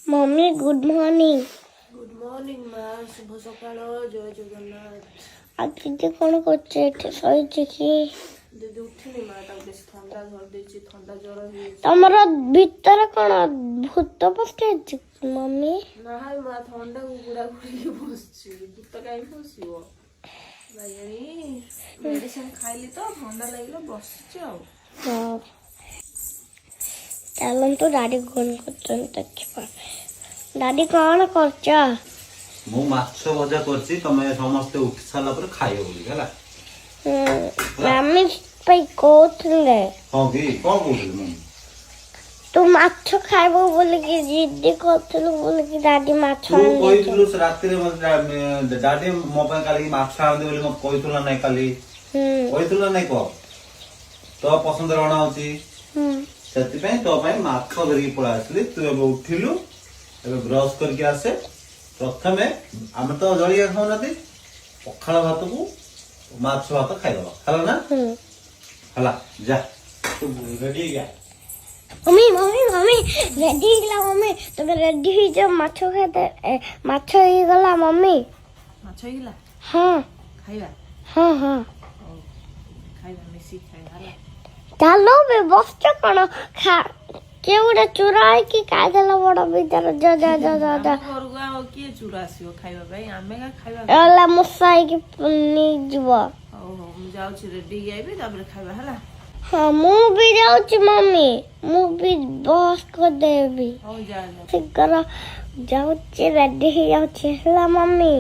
Mummy good morning. Good morning माँ शुभ सकाळ जय जगन्नाथ। आज दीदी कौन कर शोचे कि दीदी उठिनी माँ बेस थंडा धर देछि थंडा ज्वर हो तमर भीतर कौन भूत पशे मम्मी ना हाय माँ थंडा को गुड़ा गुड़ी बसछि भूत काई बसिबो भाई मेडिसिन खाइली तो थंडा लागलो बसछि आ हाँ चलन तो दादी कौन कर दादी कौन कर मु माछ भजा करछि तमे समस्त उठ साला पर खाइयो बोली हला मम्मी पे कहले हां की कोन बोली मु तू माछ खाइबो बोले कि जिद्दी करथलो बोले कि दादी माछ तू कहितलु राती रे मते दादी मो पे काली माछ आंदे बोली मो कहितला नै काली कहितला नै को तो पसंद रणा होची सेति पे तो पे माछ धरि पळा आसली तू अब उठिलु अब ब्रश करके आसे प्रथमे आम तो जलिया खाऊ ना पखाल भात को माछ भात खाइब हला ना हला जा तू रेडी गया मम्मी मम्मी मम्मी रेडी गला मम्मी तुम रेडी ही जो माछ खाते माछ ही गला मम्मी माछ हिला हां खाइबा हां हां खाइबा मिसी खाइ हला चलो बे बस कौन खा केउडा चुराई कि कादेला बड़ भीतर जा जा जा जा जा घरगुआ किए चूरा आसियो खाइबा भाई आमे का खाइबा एला मुसाई कि नी जीवा हो मु जाउछि रेडी आइबे ताबरे खाइबा हला हाँ मु भी जाऊँ मम्मी मु भी बस को देवी हो जा जा ठीक करो जाऊँ रेडी ही जाऊँ मम्मी